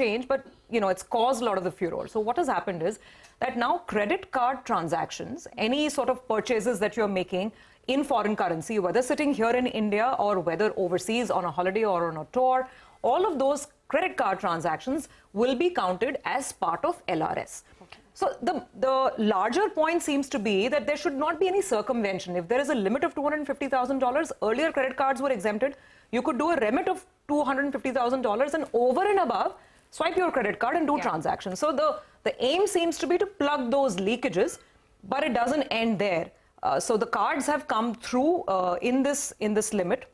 change, but it's caused a lot of the furor. So what has happened is that now credit card transactions, any sort of purchases that you're making in foreign currency, whether sitting here in India or whether overseas on a holiday or on a tour, all of those credit card transactions will be counted as part of LRS. Okay. So the larger point seems to be that there should not be any circumvention. If there is a limit of $250,000, earlier credit cards were exempted. You could do a remit of $250,000 and over and above, swipe your credit card and do transactions. So the aim seems to be to plug those leakages, but it doesn't end there. So the cards have come through in this limit.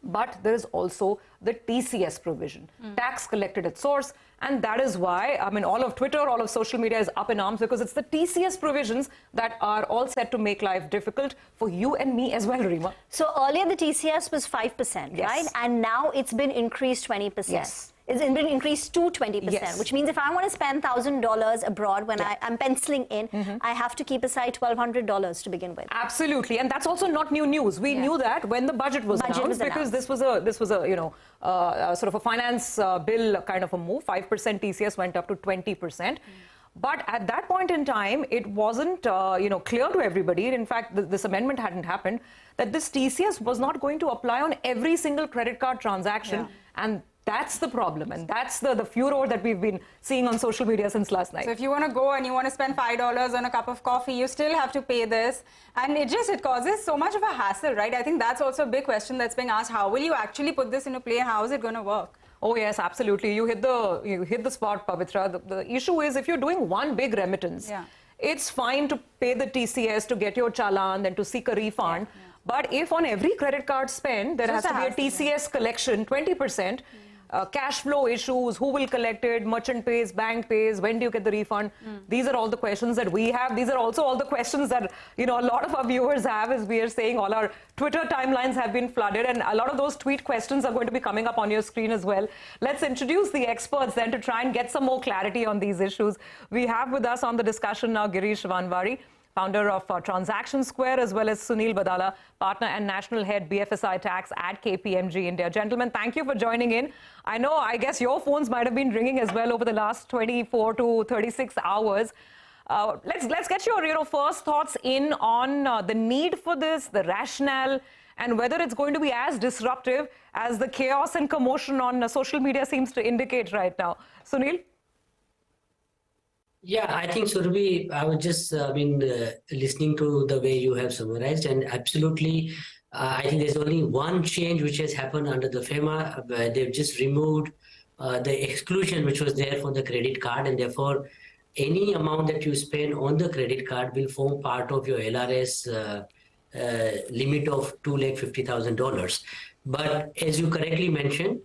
But there is also the TCS provision, tax collected at source. And that is why, I mean, all of Twitter, all of social media is up in arms, because it's the TCS provisions that are all set to make life difficult for you and me as well, Reema. So earlier the TCS was 5%, right? And now it's been increased 20%. Yes. It's been increased to 20%, which means if I want to spend $1,000 abroad when I'm penciling in, I have to keep aside $1,200 to begin with. Absolutely, and that's also not new news. We knew that when the budget was announced, because this was a sort of a finance bill kind of a move. 5% TCS went up to 20%. But at that point in time, it wasn't clear to everybody. In fact, this amendment hadn't happened, that this TCS was not going to apply on every single credit card transaction. And that's the problem, and that's the furor that we've been seeing on social media since last night. So if you want to go and you want to spend $5 on a cup of coffee, you still have to pay this, and it causes so much of a hassle, right? I think that's also a big question that's being asked. How will you actually put this into play? How is it going to work? Oh yes, absolutely. You hit the spot, Pavitra. The issue is, if you're doing one big remittance, it's fine to pay the TCS, to get your challan, then to seek a refund. But if on every credit card spend there has to be a TCS collection, 20%. Cash flow issues, who will collect it, merchant pays, bank pays, when do you get the refund? These are all the questions that we have. These are also all the questions that a lot of our viewers have, as we are saying. All our Twitter timelines have been flooded, and a lot of those tweet questions are going to be coming up on your screen as well. Let's introduce the experts then to try and get some more clarity on these issues. We have with us on the discussion now Girish Vanvari, founder of Transaction Square, as well as Sunil Badala, partner and national head BFSI tax at KPMG India. Gentlemen, thank you for joining in. I guess your phones might have been ringing as well over the last 24 to 36 hours. Let's get your first thoughts in on the need for this, the rationale, and whether it's going to be as disruptive as the chaos and commotion on social media seems to indicate right now. Sunil? Yeah, I think, Surabhi, I was just listening to the way you have summarized, and absolutely, I think there's only one change which has happened under the FEMA. They've just removed the exclusion which was there for the credit card, and therefore, any amount that you spend on the credit card will form part of your LRS limit of $250,000. But as you correctly mentioned,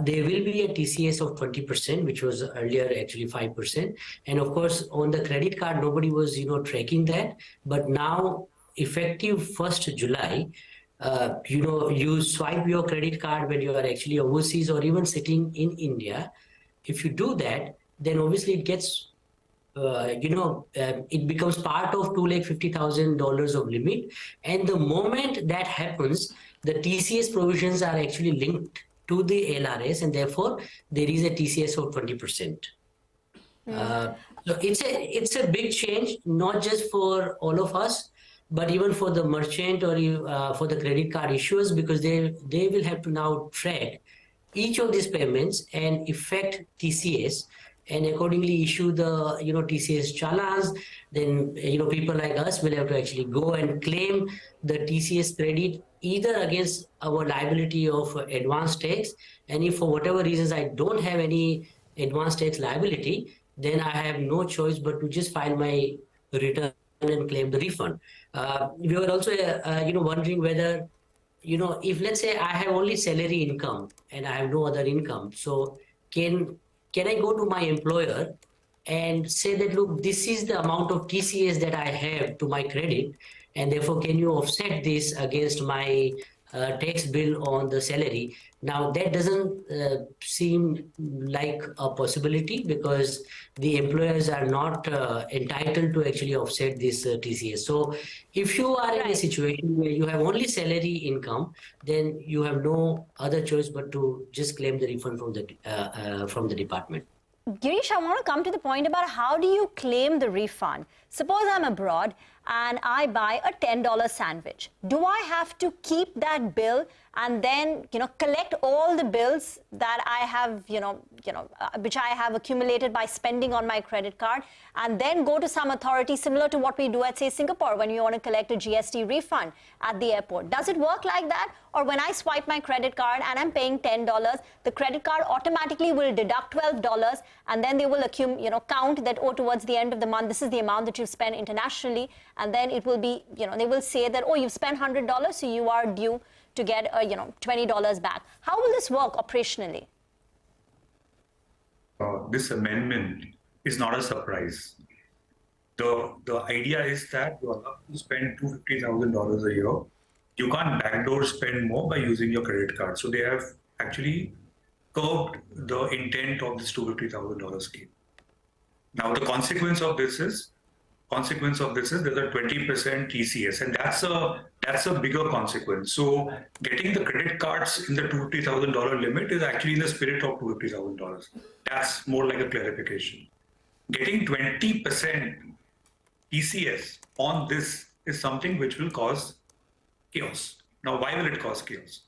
there will be a TCS of 20%, which was earlier actually 5%. And of course, on the credit card, nobody was, tracking that. But now, effective 1st July, you swipe your credit card when you are actually overseas or even sitting in India. If you do that, then obviously it gets, it becomes part of $250,000 of limit. And the moment that happens, the TCS provisions are actually linked to the LRS, and therefore there is a TCS of 20%. So it's a big change, not just for all of us, but even for the merchant or for the credit card issuers, because they will have to now track each of these payments and effect TCS, and accordingly issue the TCS challans. Then people like us will have to actually go and claim the TCS credit either against our liability of advance tax, and if for whatever reasons I don't have any advance tax liability, then I have no choice but to just file my return and claim the refund. We were also wondering whether if, let's say, I have only salary income and I have no other income, so can I go to my employer and say that, look, this is the amount of TCS that I have to my credit, and therefore can you offset this against my tax bill on the salary. Now that doesn't seem like a possibility because the employers are not entitled to actually offset this TCS. So if you are in a situation where you have only salary income, then you have no other choice but to just claim the refund from the department. Girish, I want to come to the point about how do you claim the refund? Suppose I'm abroad and I buy a $10 sandwich. Do I have to keep that bill and then, collect all the bills that I have, which I have accumulated by spending on my credit card, and then go to some authority similar to what we do at, say, Singapore when you want to collect a GST refund at the airport? Does it work like that? Or when I swipe my credit card and I'm paying $10, the credit card automatically will deduct $12 and then they will count that, oh, towards the end of the month, this is the amount that you've spent internationally, and then it will be, they will say that, oh, you've spent $100, so you are due to get, $20 back. How will this work operationally? This amendment is not a surprise. The idea is that you are allowed to spend $250,000 a year. You can't backdoor spend more by using your credit card. So they have actually curbed the intent of this $250,000 scheme. Now the consequence of this is there's a 20% TCS, and that's a bigger consequence. So getting the credit cards in the $250,000 limit is actually in the spirit of $250,000. That's more like a clarification. Getting 20% TCS on this is something which will cause chaos. Now, why will it cause chaos?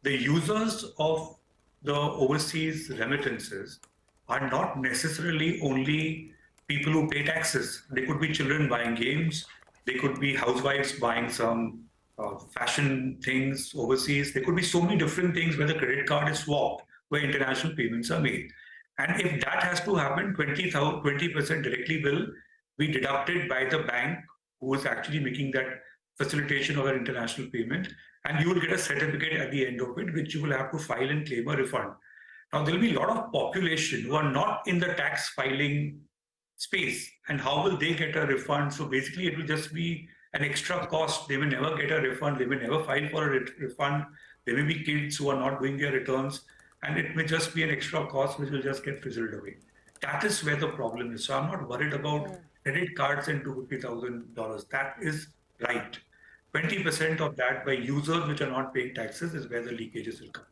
The users of the overseas remittances are not necessarily only people who pay taxes. They could be children buying games. They could be housewives buying some fashion things overseas. There could be so many different things where the credit card is swapped, where international payments are made. And if that has to happen, 20% directly will be deducted by the bank who is actually making that facilitation of an international payment. And you will get a certificate at the end of it, which you will have to file and claim a refund. Now, there will be a lot of population who are not in the tax filing space, and how will they get a refund? So basically it will just be an extra cost. They may never get a refund, they may never file for a refund. There may be kids who are not doing their returns, and it may just be an extra cost which will just get fizzled away. That is where the problem is. So I'm not worried about credit cards and $250,000. That is right. 20% of that by users which are not paying taxes is where the leakages will come.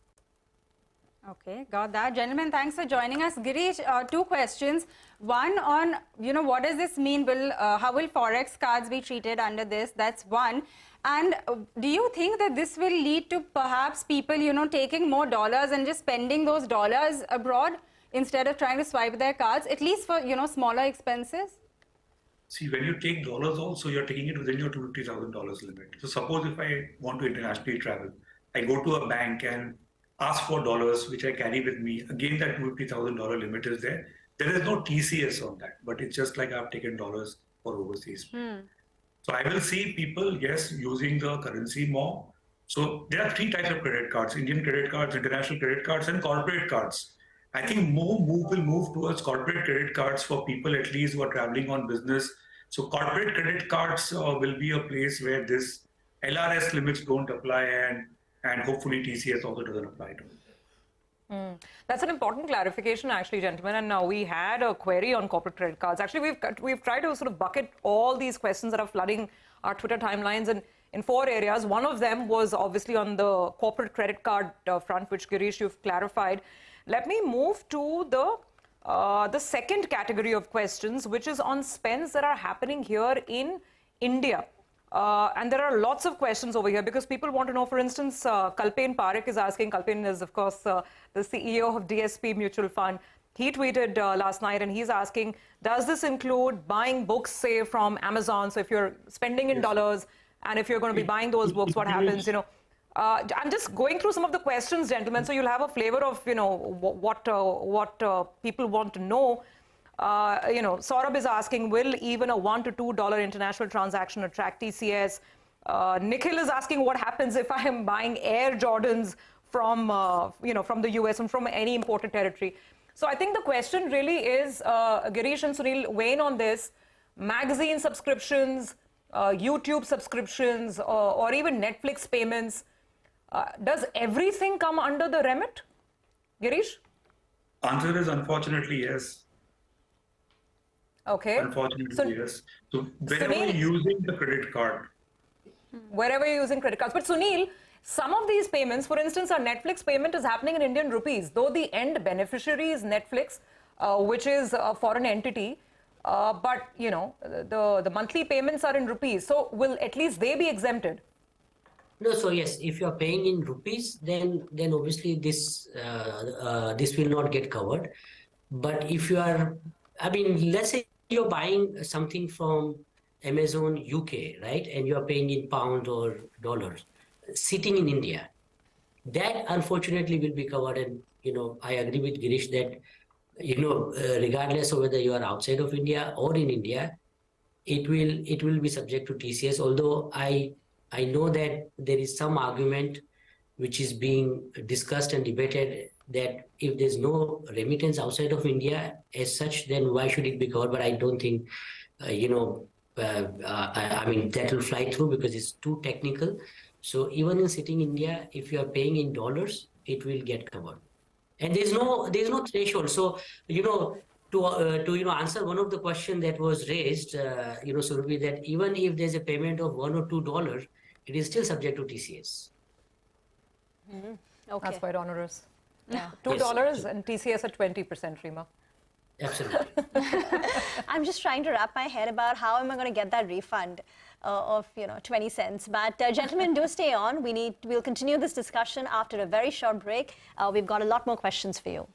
Okay, got that. Gentlemen, thanks for joining us. Girish, two questions. One on, what does this mean? How will Forex cards be treated under this? That's one. And do you think that this will lead to perhaps people, taking more dollars and just spending those dollars abroad instead of trying to swipe their cards, at least for, smaller expenses? See, when you take dollars also, you're taking it within your $250,000 limit. So suppose if I want to internationally travel, I go to a bank and ask for dollars, which I carry with me. Again, that $250,000 limit is there. There is no TCS on that, but it's just like I've taken dollars for overseas. So I will see people, yes, using the currency more. So there are three types of credit cards: Indian credit cards, international credit cards, and corporate cards. I think more will move towards corporate credit cards for people at least who are traveling on business. So corporate credit cards will be a place where this LRS limits don't apply, and hopefully TCS also doesn't apply to it. That's an important clarification, actually, gentlemen. And we had a query on corporate credit cards. Actually, we've tried to sort of bucket all these questions that are flooding our Twitter timelines in four areas. One of them was obviously on the corporate credit card front, which Girish, you've clarified. Let me move to the second category of questions, which is on spends that are happening here in India. And there are lots of questions over here because people want to know, for instance, Pavitra Parekh is asking. Kalpen is, of course, the CEO of DSP Mutual Fund. He tweeted last night and he's asking, does this include buying books, say, from Amazon? So if you're spending in dollars and if you're going to be buying those books, what happens? I'm just going through some of the questions, gentlemen, so you'll have a flavor of, what people want to know. Saurabh is asking, will even a $1 to $2 international transaction attract TCS? Nikhil is asking, what happens if I am buying Air Jordans from, from the US and from any imported territory? So I think the question really is, Girish and Sunil, weighing on this, magazine subscriptions, YouTube subscriptions, or even Netflix payments. Does everything come under the remit, Girish? Answer is unfortunately yes. Okay. Unfortunately, yes. So wherever Sunil, you're using the credit card, wherever you're using credit cards. But Sunil, some of these payments, for instance, our Netflix payment is happening in Indian rupees, though the end beneficiary is Netflix, which is a foreign entity. But, you know, the monthly payments are in rupees. So will at least they be exempted? No, so yes, if you are paying in rupees, then obviously this this will not get covered. But if you are, I mean, let's say you're buying something from Amazon UK, right, and you are paying in pounds or dollars, sitting in India, that unfortunately will be covered. And I agree with Girish that regardless of whether you are outside of India or in India, it will be subject to TCS. Although I know that there is some argument which is being discussed and debated that if there's no remittance outside of India as such, then why should it be covered? But I don't think I mean that will fly through because it's too technical. So even in sitting India, if you are paying in dollars, it will get covered. And there's no threshold. So to answer one of the question that was raised, Surabhi, that even if there's a payment of $1 or $2, it is still subject to TCS. Okay. That's quite onerous. Yeah. $2 Yes. and TCS at 20%, Reema. Absolutely. I'm just trying to wrap my head about how am I going to get that refund of 20 cents. But gentlemen, do stay on. We'll continue this discussion after a very short break. We've got a lot more questions for you.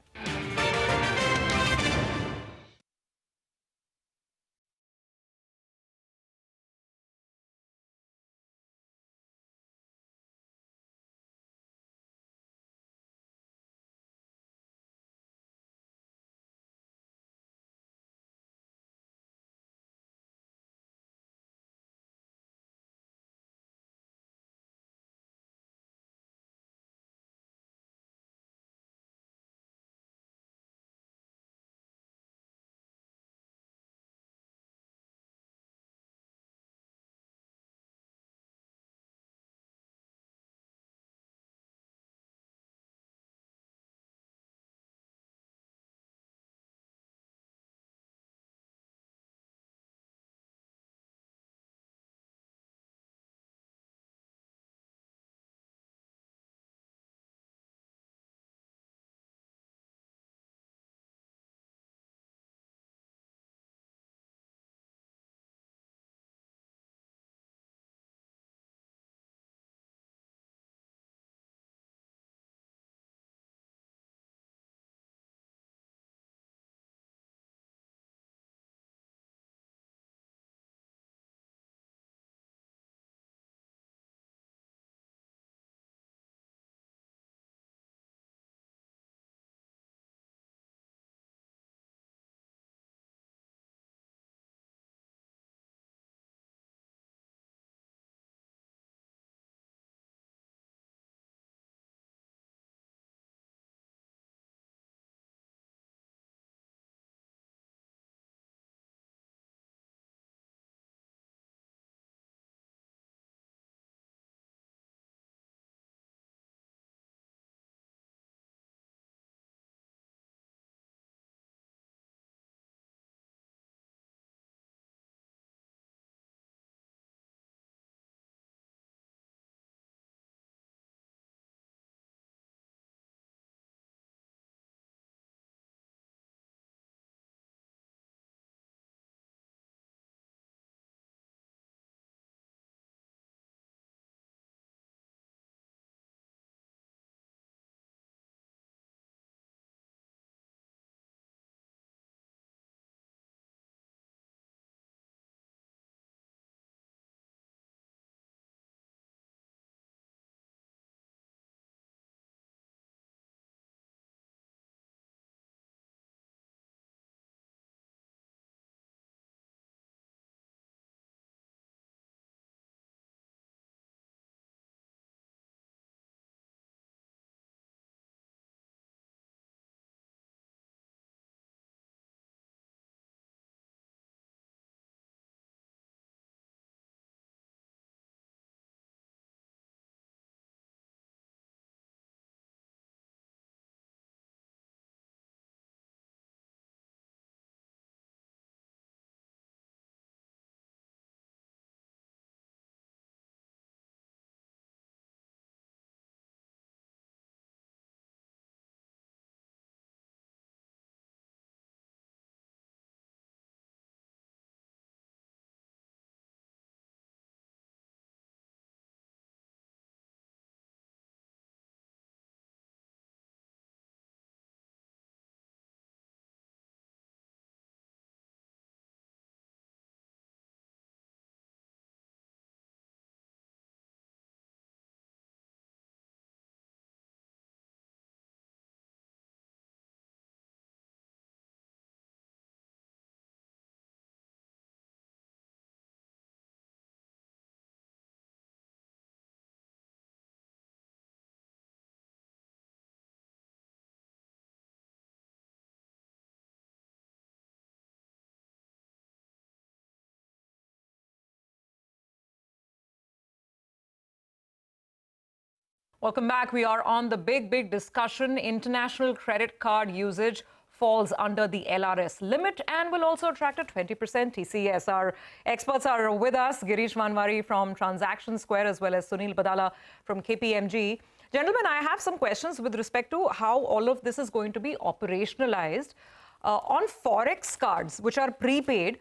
Welcome back. We are on the big discussion. International credit card usage falls under the LRS limit and will also attract a 20% TCS. Our experts are with us, Girish Vanvari from Transaction Square as well as Sunil Badala from KPMG. Gentlemen, I have some questions with respect to how all of this is going to be operationalized. On Forex cards, which are prepaid,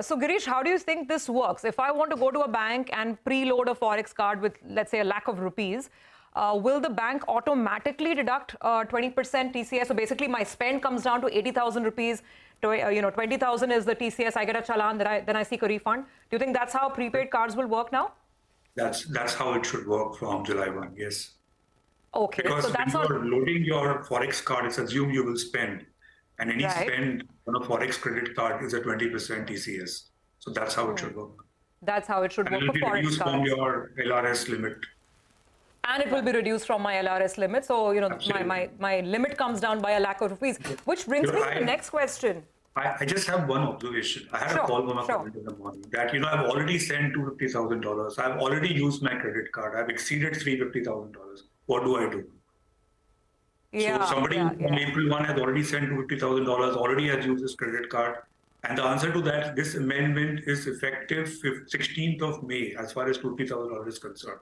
so Girish, how do you think this works? If I want to go to a bank and preload a Forex card with, let's say, ₹1,00,000, will the bank automatically deduct 20% TCS? So basically, my spend comes down to 80,000 rupees. 20,000 is the TCS. I get a challan, then I seek a refund. Do you think that's how prepaid cards will work now? That's how it should work from July 1. Yes. Okay. Because so that's when you're loading your Forex card, it's assumed you will spend, and any Right. spend on a Forex credit card is a 20% TCS. So that's how it should work. That's how it should And work it will for be Forex reduced from cards. your LRS limit. And it will be reduced from my LRS limit. So, Absolutely. my limit comes down by ₹1,00,000. Which brings me to the next question. I just have one observation. I had Sure, a call from a sure. client in the morning that, I've already sent $250,000. I've already used my credit card. I've exceeded $350,000. What do I do? Yeah, So somebody yeah, from yeah. April 1 has already sent $250,000, already has used his credit card. And the answer to that, this amendment is effective 16th of May, as far as $250,000 is concerned.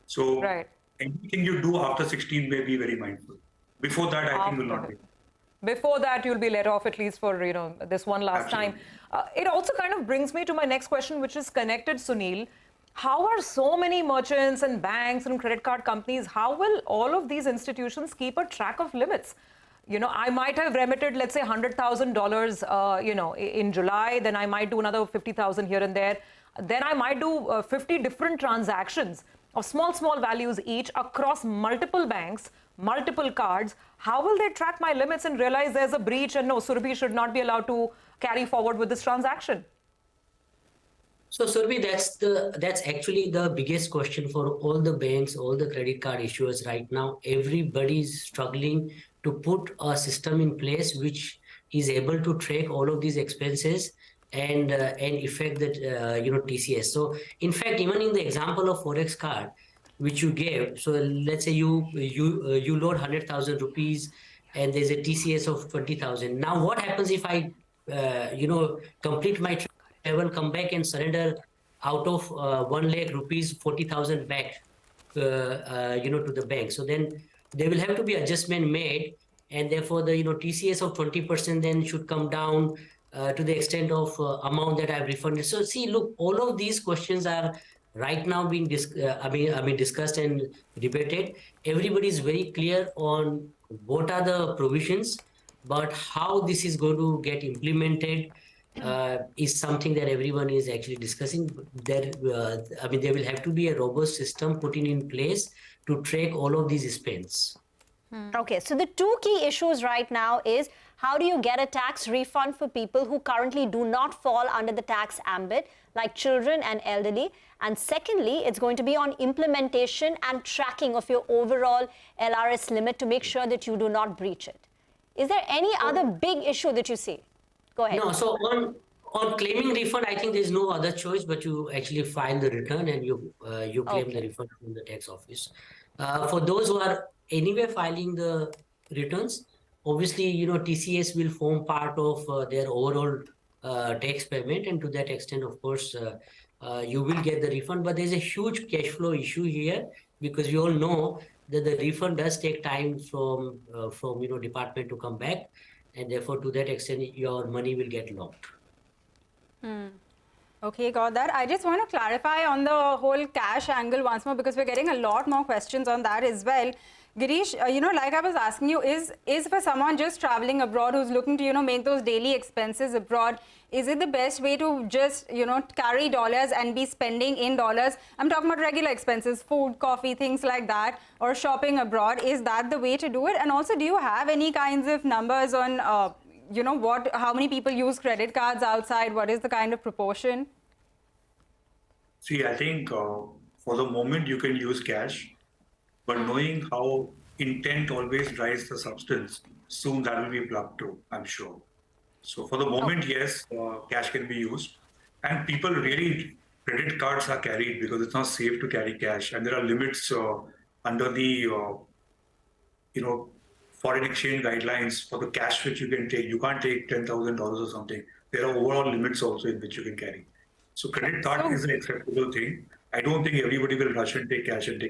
So Right. anything you do after 16 may be very mindful. Before that, I think will not be. Before that, you'll be let off at least for, this one last time. It also kind of brings me to my next question, which is connected, Sunil. How are so many merchants and banks and credit card companies, how will all of these institutions keep a track of limits? I might have remitted, let's say, $100,000, in July. Then I might do another 50,000 here and there. Then I might do 50 different transactions of small values each across multiple banks, multiple cards. How will they track my limits and realize there's a breach and no, Surabhi should not be allowed to carry forward with this transaction? So, Surabhi, that's actually the biggest question for all the banks, all the credit card issuers right now. Everybody's struggling to put a system in place which is able to track all of these expenses and effect that TCS. So, in fact, even in the example of Forex card, which you gave, so let's say you load 100,000 rupees and there's a TCS of 20,000. Now, what happens if I complete my travel, come back and surrender out of 1 lakh rupees 40,000 back to the bank? So then there will have to be adjustment made, and therefore the TCS of 20% then should come down to the extent of amount that I've refunded. So see, look, all of these questions are right now being discussed and debated. Everybody is very clear on what are the provisions, but how this is going to get implemented is something that everyone is actually discussing. There will have to be a robust system put in place to track all of these spends. Okay, so the two key issues right now is how do you get a tax refund for people who currently do not fall under the tax ambit, like children and elderly? And secondly, it's going to be on implementation and tracking of your overall LRS limit to make sure that you do not breach it. Is there any other big issue that you see? Go ahead. No, so on claiming refund, I think there's no other choice but you actually file the return and you claim the refund from the tax office. For those who are anyway filing the returns, obviously, TCS will form part of their overall tax payment, and to that extent, of course, you will get the refund. But there's a huge cash flow issue here because we all know that the refund does take time from department to come back, and therefore, to that extent, your money will get locked. Okay, got that. I just want to clarify on the whole cash angle once more because we're getting a lot more questions on that as well. Girish, like I was asking you, is for someone just traveling abroad who's looking to, make those daily expenses abroad, is it the best way to just, carry dollars and be spending in dollars? I'm talking about regular expenses, food, coffee, things like that, or shopping abroad. Is that the way to do it? And also, do you have any kinds of numbers on, how many people use credit cards outside? What is the kind of proportion? See, I think for the moment you can use cash, but knowing how intent always drives the substance, soon that will be plugged too, I'm sure. So for the moment, yes, cash can be used. And people really, credit cards are carried because it's not safe to carry cash. And there are limits under the foreign exchange guidelines for the cash which you can take. You can't take $10,000 or something. There are overall limits also in which you can carry. So credit card is an acceptable thing. I don't think everybody will rush and take cash and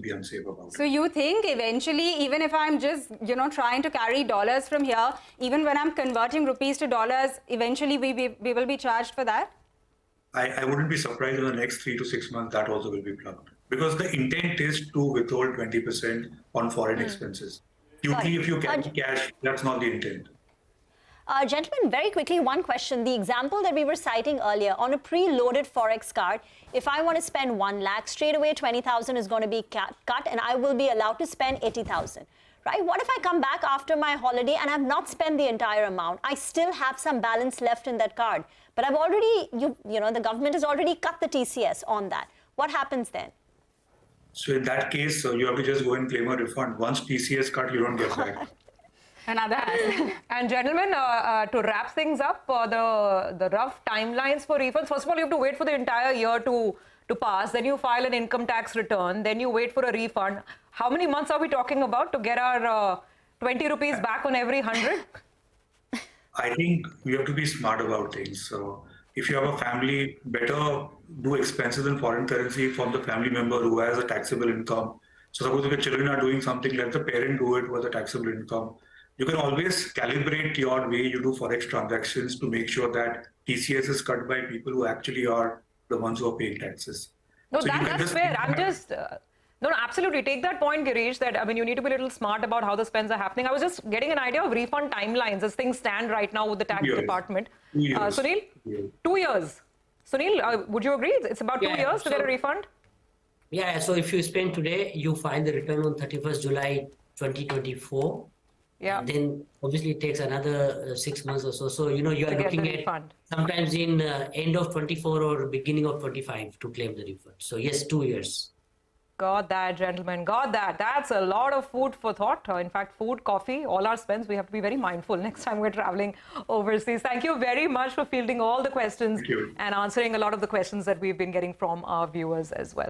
be unsafe about it. So you think eventually, even if I'm just, trying to carry dollars from here, even when I'm converting rupees to dollars, eventually we will be charged for that? I wouldn't be surprised in the next 3 to 6 months that also will be plugged. Because the intent is to withhold 20% on foreign expenses. Usually if you carry cash, that's not the intent. Gentlemen, very quickly, one question. The example that we were citing earlier, on a pre-loaded Forex card, if I want to spend 1 lakh, straight away 20,000 is going to be cut and I will be allowed to spend 80,000. Right? What if I come back after my holiday and I've not spent the entire amount? I still have some balance left in that card. But I've already, the government has already cut the TCS on that. What happens then? So in that case, you have to just go and claim a refund. Once TCS cut, you don't get back. Another hassle. And gentlemen, to wrap things up, the rough timelines for refunds, first of all, you have to wait for the entire year to pass. Then you file an income tax return. Then you wait for a refund. How many months are we talking about to get our 20 rupees back on every 100? I think we have to be smart about things. So if you have a family, better do expenses in foreign currency from the family member who has a taxable income. So suppose if your children are doing something, let the parent do it with a taxable income. You can always calibrate your way you do Forex transactions to make sure that TCS is cut by people who actually are the ones who are paying taxes. No, so that's fair. I'm just... No, absolutely. Take that point, Girish, that, you need to be a little smart about how the spends are happening. I was just getting an idea of refund timelines as things stand right now with the tax department. 2 years. Sunil? 2 years. Sunil, would you agree? It's about 2 years to get a refund? Yeah, so if you spend today, you file the return on 31st July 2024. Yeah. Then obviously it takes another 6 months or so. So, you are looking at sometimes in end of 24 or beginning of 25 to claim the refund. So yes, 2 years. Got that, gentlemen. Got that. That's a lot of food for thought. In fact, food, coffee, all our spends, we have to be very mindful next time we're traveling overseas. Thank you very much for fielding all the questions and answering a lot of the questions that we've been getting from our viewers as well.